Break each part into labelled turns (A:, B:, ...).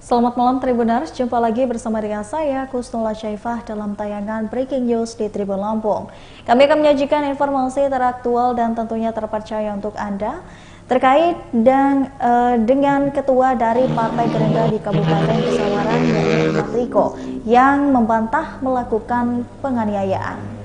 A: Selamat malam Tribuners, jumpa lagi bersama dengan saya Kusnula Syaifah dalam tayangan Breaking News di Tribun Lampung. Kami akan menyajikan informasi teraktual dan tentunya terpercaya untuk Anda terkait dengan ketua dari Partai Gerindra di Kabupaten Pesawaran yaitu Ahmad Riko yang membantah melakukan penganiayaan.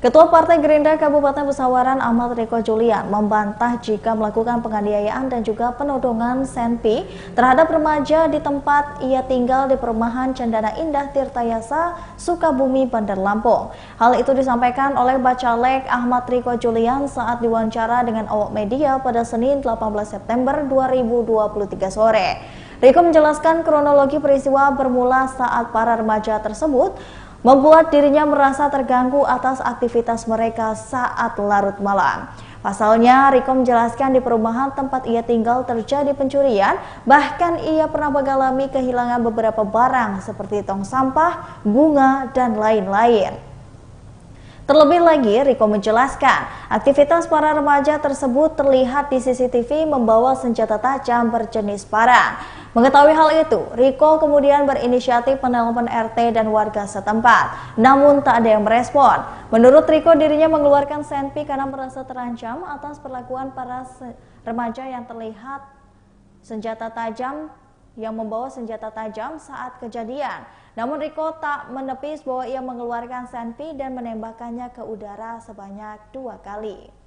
A: Ketua Partai Gerindra Kabupaten Pesawaran Ahmad Riko Julian membantah jika melakukan penganiayaan dan juga penodongan senpi terhadap remaja di tempat ia tinggal di perumahan Cendana Indah Tirtayasa, Sukabumi, Bandar Lampung. Hal itu disampaikan oleh Bacalek Ahmad Riko Julian saat diwawancara dengan awak media pada Senin 18 September 2023 sore. Riko menjelaskan kronologi peristiwa bermula saat para remaja tersebut membuat dirinya merasa terganggu atas aktivitas mereka saat larut malam. Pasalnya, Riko menjelaskan di perumahan tempat ia tinggal terjadi pencurian, bahkan ia pernah mengalami kehilangan beberapa barang seperti tong sampah, bunga, dan lain-lain. Terlebih lagi, Riko menjelaskan, aktivitas para remaja tersebut terlihat di CCTV membawa senjata tajam berjenis parang. Mengetahui hal itu, Riko kemudian berinisiatif menelpon RT dan warga setempat, namun tak ada yang merespon. Menurut Riko, dirinya mengeluarkan senpi karena merasa terancam atas perlakuan para remaja yang terlihat membawa senjata tajam saat kejadian. Namun Riko tak menepis bahwa ia mengeluarkan senpi dan menembakkannya ke udara sebanyak 2 kali.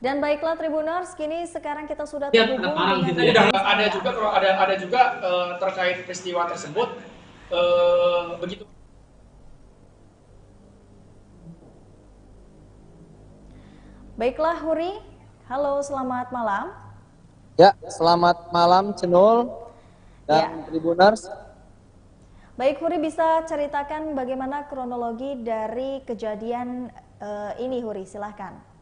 A: Dan baiklah Tribuners, kini sekarang kita sudah terhubung dengan
B: ada juga terkait peristiwa tersebut begitu.
A: Baiklah Huri, halo selamat malam.
C: Ya, selamat malam Cenul dan Tribuners.
A: Baik Huri, bisa ceritakan bagaimana kronologi dari kejadian ini Huri, silahkan.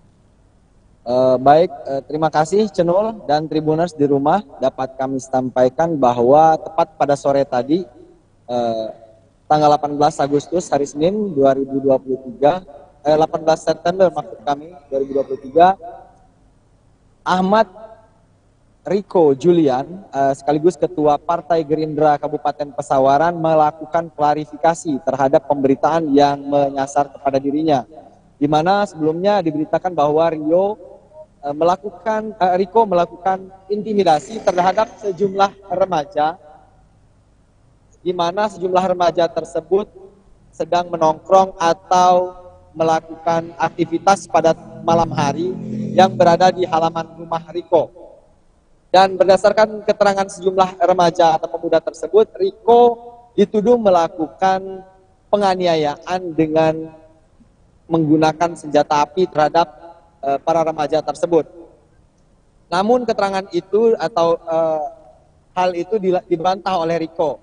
C: Terima kasih Cenul dan Tribuners di rumah. Dapat kami sampaikan bahwa tepat pada sore tadi tanggal 18 Agustus hari Senin 18 September maksud kami 2023, Ahmad Riko Julian sekaligus Ketua Partai Gerindra Kabupaten Pesawaran melakukan klarifikasi terhadap pemberitaan yang menyasar kepada dirinya, di mana sebelumnya diberitakan bahwa Riko melakukan intimidasi terhadap sejumlah remaja, di mana sejumlah remaja tersebut sedang menongkrong atau melakukan aktivitas pada malam hari yang berada di halaman rumah Riko. Dan berdasarkan keterangan sejumlah remaja atau pemuda tersebut, Riko dituduh melakukan penganiayaan dengan menggunakan senjata api terhadap para remaja tersebut. Namun keterangan itu atau hal itu dibantah oleh Riko,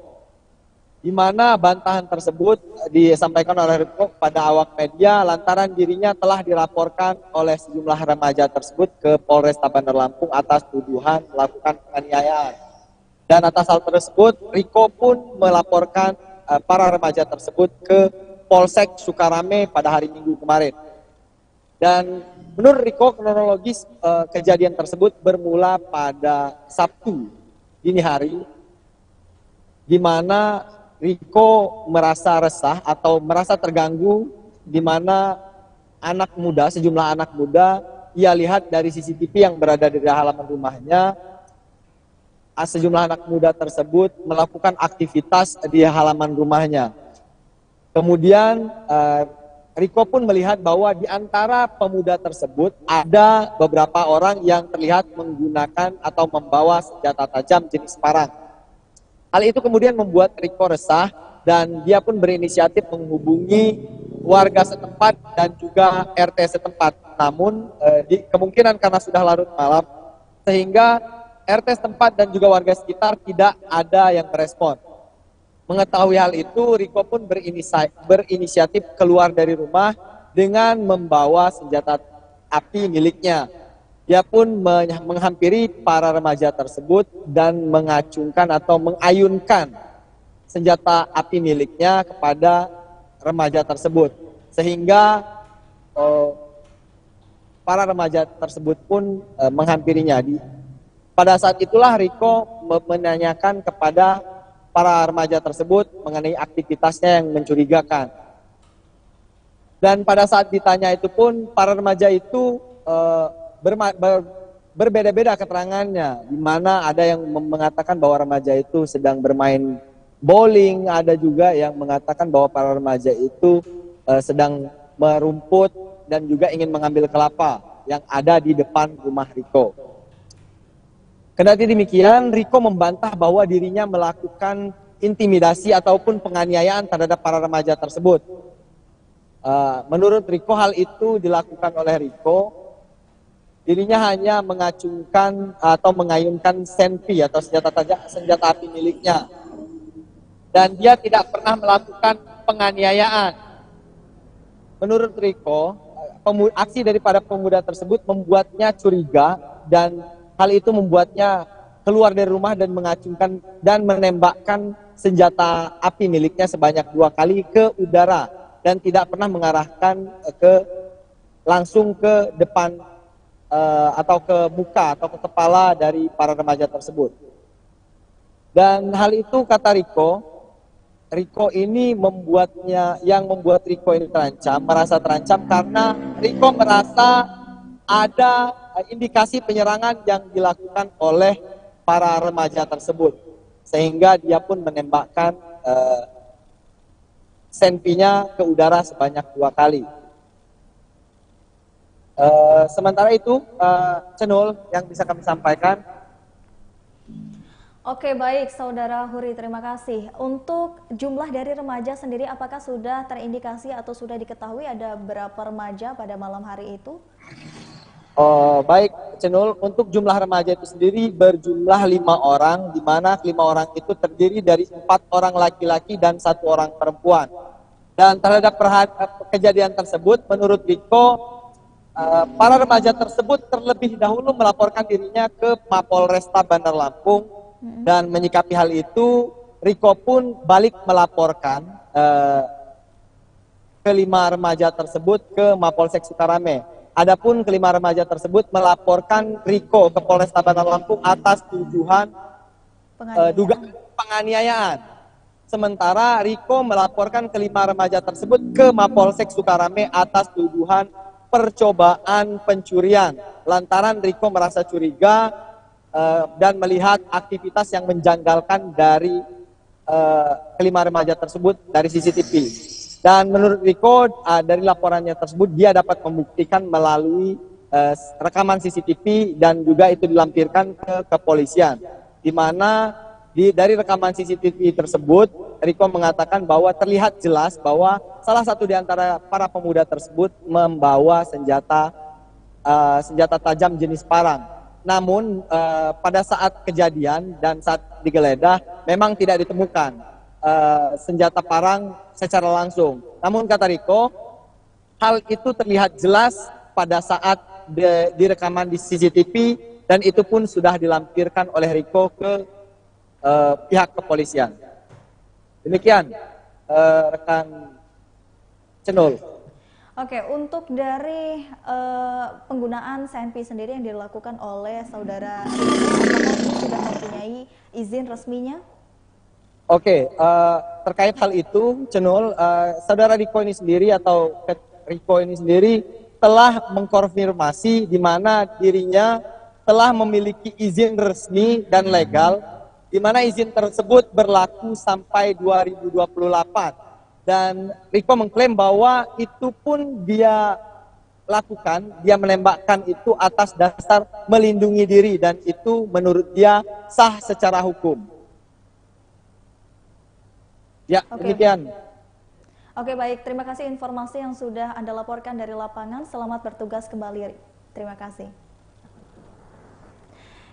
C: di mana bantahan tersebut disampaikan oleh Riko pada awak media lantaran dirinya telah dilaporkan oleh sejumlah remaja tersebut ke Polresta Bandar Lampung atas tuduhan melakukan penganiayaan. Dan atas hal tersebut, Riko pun melaporkan para remaja tersebut ke Polsek Sukarame pada hari Minggu kemarin. Dan menurut Riko, kronologis kejadian tersebut bermula pada Sabtu dini hari, di mana Riko merasa resah atau merasa terganggu, di mana sejumlah anak muda, ia lihat dari CCTV yang berada di halaman rumahnya, sejumlah anak muda tersebut melakukan aktivitas di halaman rumahnya. Kemudian Riko pun melihat bahwa di antara pemuda tersebut ada beberapa orang yang terlihat menggunakan atau membawa senjata tajam jenis parang. Hal itu kemudian membuat Riko resah dan dia pun berinisiatif menghubungi warga setempat dan juga RT setempat. Namun kemungkinan karena sudah larut malam sehingga RT setempat dan juga warga sekitar tidak ada yang merespon. Mengetahui hal itu, Riko pun berinisiatif keluar dari rumah dengan membawa senjata api miliknya. Dia pun menghampiri para remaja tersebut dan mengacungkan atau mengayunkan senjata api miliknya kepada remaja tersebut. Sehingga para remaja tersebut pun menghampirinya. Pada saat itulah Riko menanyakan kepada para remaja tersebut mengenai aktivitasnya yang mencurigakan. Dan pada saat ditanya itu pun para remaja itu berbeda-beda keterangannya, di mana ada yang mengatakan bahwa remaja itu sedang bermain bowling, ada juga yang mengatakan bahwa para remaja itu sedang merumput dan juga ingin mengambil kelapa yang ada di depan rumah Riko. Kendati demikian, Riko membantah bahwa dirinya melakukan intimidasi ataupun penganiayaan terhadap para remaja tersebut. Menurut Riko, hal itu dilakukan oleh Riko. Dirinya hanya mengacungkan atau mengayunkan senpi atau senjata api miliknya. Dan dia tidak pernah melakukan penganiayaan. Menurut Riko, aksi daripada pemuda tersebut membuatnya curiga dan hal itu membuatnya keluar dari rumah dan mengacungkan dan menembakkan senjata api miliknya sebanyak 2 kali ke udara dan tidak pernah mengarahkan langsung ke depan atau ke muka atau ke kepala dari para remaja tersebut. Dan hal itu kata Riko ini membuat Riko ini merasa terancam karena Riko merasa ada indikasi penyerangan yang dilakukan oleh para remaja tersebut, sehingga dia pun menembakkan senpinya ke udara sebanyak 2 kali. Sementara itu, Cenul yang bisa kami sampaikan.
A: Oke, baik Saudara Huri, terima kasih. Untuk jumlah dari remaja sendiri, apakah sudah terindikasi atau sudah diketahui ada berapa remaja pada malam hari itu?
C: Baik, Cenul, untuk jumlah remaja itu sendiri berjumlah 5 orang, di mana 5 orang itu terdiri dari 4 orang laki-laki dan 1 orang perempuan. Dan terhadap kejadian tersebut, menurut Riko, para remaja tersebut terlebih dahulu melaporkan dirinya ke Mapolresta Bandar Lampung, dan menyikapi hal itu, Riko pun balik melaporkan kelima remaja tersebut ke Mapolsek Sukarame. Adapun kelima remaja tersebut melaporkan Riko ke Polresta Bandar Lampung atas tuduhan dugaan penganiayaan. Sementara Riko melaporkan kelima remaja tersebut ke Mapolsek Sukarame atas tuduhan percobaan pencurian. Lantaran Riko merasa curiga dan melihat aktivitas yang menjanggalkan dari kelima remaja tersebut dari CCTV. Dan menurut Riko, dari laporannya tersebut dia dapat membuktikan melalui rekaman CCTV dan juga itu dilampirkan ke kepolisian. Di mana dari rekaman CCTV tersebut, Riko mengatakan bahwa terlihat jelas bahwa salah satu di antara para pemuda tersebut membawa senjata tajam jenis parang. Namun pada saat kejadian dan saat digeledah memang tidak ditemukan senjata parang secara langsung. Namun kata Riko, hal itu terlihat jelas pada saat direkaman di CCTV dan itu pun sudah dilampirkan oleh Riko ke pihak kepolisian. Demikian rekan Cenul.
A: Oke, untuk dari penggunaan senpi sendiri yang dilakukan oleh saudara, apakah sudah mempunyai izin resminya?
C: Oke, terkait hal itu, Cenul, saudara Riko ini sendiri atau Riko ini sendiri telah mengkonfirmasi di mana dirinya telah memiliki izin resmi dan legal, di mana izin tersebut berlaku sampai 2028. Dan Riko mengklaim bahwa itu pun dia lakukan, dia menembakkan itu atas dasar melindungi diri dan itu menurut dia sah secara hukum. Ya, demikian.
A: Oke, baik. Terima kasih informasi yang sudah Anda laporkan dari lapangan. Selamat bertugas kembali. Terima kasih.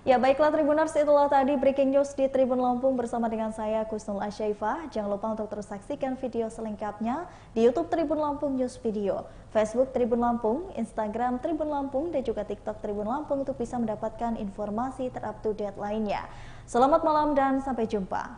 A: Ya, baiklah Tribuners, itulah tadi breaking news di Tribun Lampung bersama dengan saya Kusnul Asyaifah. Jangan lupa untuk terus saksikan video selengkapnya di YouTube Tribun Lampung News Video, Facebook Tribun Lampung, Instagram Tribun Lampung, dan juga TikTok Tribun Lampung untuk bisa mendapatkan informasi terupdate lainnya. Selamat malam dan sampai jumpa.